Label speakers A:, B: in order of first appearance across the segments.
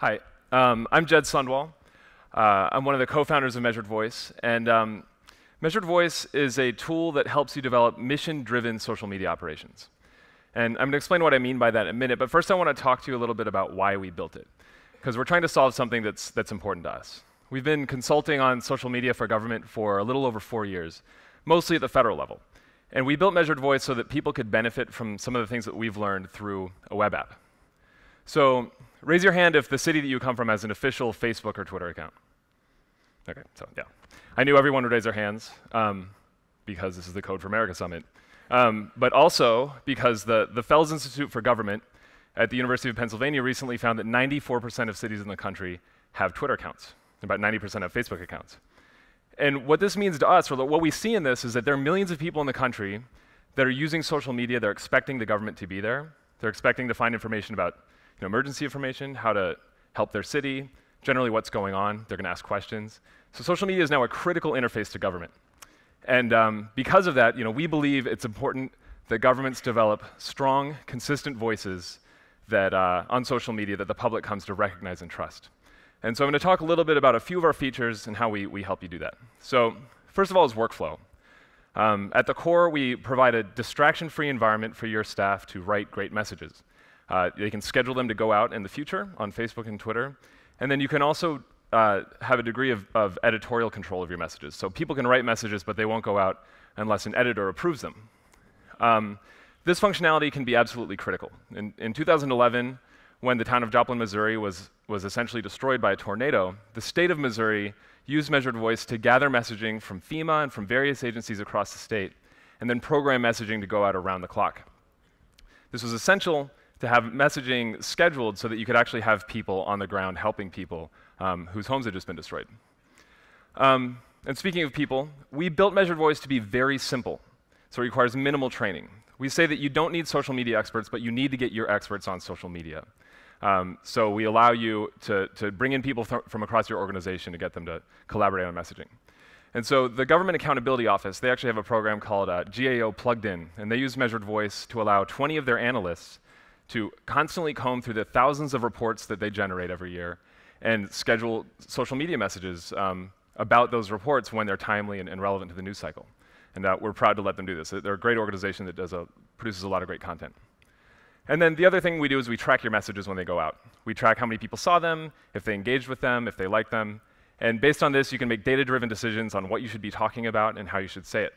A: Hi, I'm Jed Sundwall. I'm one of the co-founders of Measured Voice, and Measured Voice is a tool that helps you develop mission-driven social media operations. And I'm going to explain what I mean by that in a minute, but first I want to talk to you a little bit about why we built it, because we're trying to solve something that's important to us. We've been consulting on social media for government for a little over 4 years, mostly at the federal level. And we built Measured Voice so that people could benefit from some of the things that we've learned through a web app. So raise your hand if the city that you come from has an official Facebook or Twitter account. Okay, so yeah. I knew everyone would raise their hands because this is the Code for America Summit, but also because the Fels Institute for Government at the University of Pennsylvania recently found that 94% of cities in the country have Twitter accounts, about 90% have Facebook accounts. And what this means to us, or what we see in this, is that there are millions of people in the country that are using social media. They're expecting the government to be there. They're expecting to find information about emergency information, how to help their city, generally what's going on. They're going to ask questions. So social media is now a critical interface to government. And because of that, we believe it's important that governments develop strong, consistent voices that, on social media that the public comes to recognize and trust. And so I'm going to talk a little bit about a few of our features and how we help you do that. So first of all is workflow. At the core, we provide a distraction-free environment for your staff to write great messages. They can schedule them to go out in the future on Facebook and Twitter. And then you can also have a degree of editorial control of your messages. So people can write messages, but they won't go out unless an editor approves them. This functionality can be absolutely critical. In 2011, when the town of Joplin, Missouri was essentially destroyed by a tornado, the state of Missouri used Measured Voice to gather messaging from FEMA and from various agencies across the state, and then program messaging to go out around the clock. This was essential to have messaging scheduled so that you could actually have people on the ground helping people whose homes had just been destroyed. And speaking of people, we built Measured Voice to be very simple, so it requires minimal training. We say that you don't need social media experts, but you need to get your experts on social media. So we allow you to bring in people from across your organization to get them to collaborate on messaging. And so the Government Accountability Office, they actually have a program called GAO Plugged In, and they use Measured Voice to allow 20 of their analysts to constantly comb through the thousands of reports that they generate every year and schedule social media messages about those reports when they're timely and relevant to the news cycle. And we're proud to let them do this. They're a great organization that produces a lot of great content. And then the other thing we do is we track your messages when they go out. We track how many people saw them, if they engaged with them, if they liked them. And based on this, you can make data-driven decisions on what you should be talking about and how you should say it.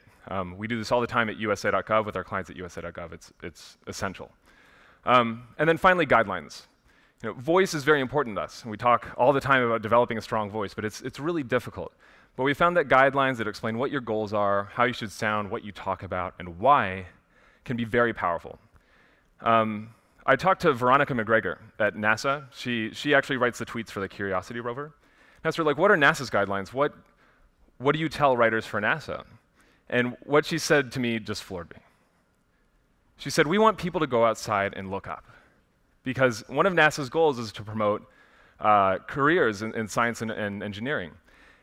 A: We do this all the time at USA.gov with our clients at USA.gov. It's essential. And then finally, guidelines. Voice is very important to us. We talk all the time about developing a strong voice, but it's really difficult. But we found that guidelines that explain what your goals are, how you should sound, what you talk about, and why can be very powerful. I talked to Veronica McGregor at NASA. She actually writes the tweets for the Curiosity rover. And I asked her, what are NASA's guidelines? What do you tell writers for NASA? And what she said to me just floored me. She said, we want people to go outside and look up, because one of NASA's goals is to promote careers in science and engineering.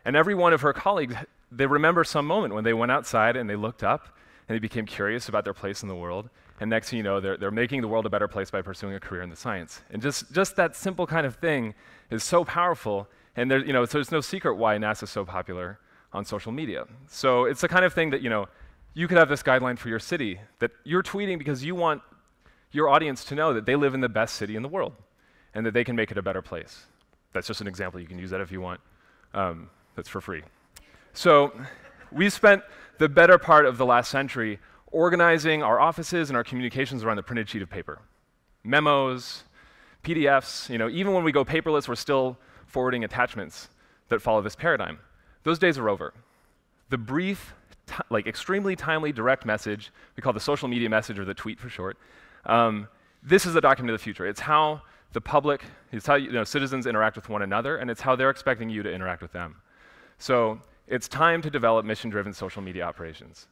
A: And every one of her colleagues, they remember some moment when they went outside and they looked up and they became curious about their place in the world. And next thing you know, they're making the world a better place by pursuing a career in the science. And just that simple kind of thing is so powerful. And there's no secret why NASA is so popular on social media. So it's the kind of thing that you could have this guideline for your city that you're tweeting because you want your audience to know that they live in the best city in the world and that they can make it a better place. That's just an example. You can use that if you want. That's for free. So we spent the better part of the last century organizing our offices and our communications around the printed sheet of paper. Memos, PDFs, even when we go paperless, we're still forwarding attachments that follow this paradigm. Those days are over. The brief, extremely timely direct message, we call the social media message or the tweet for short, this is the document of the future. It's how the public, it's how citizens interact with one another, and it's how they're expecting you to interact with them. So it's time to develop mission-driven social media operations.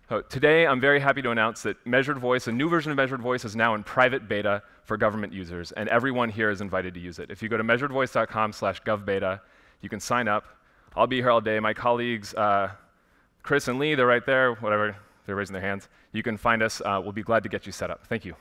A: So today, I'm very happy to announce that Measured Voice, a new version of Measured Voice, is now in private beta for government users, and everyone here is invited to use it. If you go to measuredvoice.com/govbeta, you can sign up. I'll be here all day. My colleagues, Chris and Lee, they're right there, whatever, they're raising their hands. You can find us. We'll be glad to get you set up. Thank you.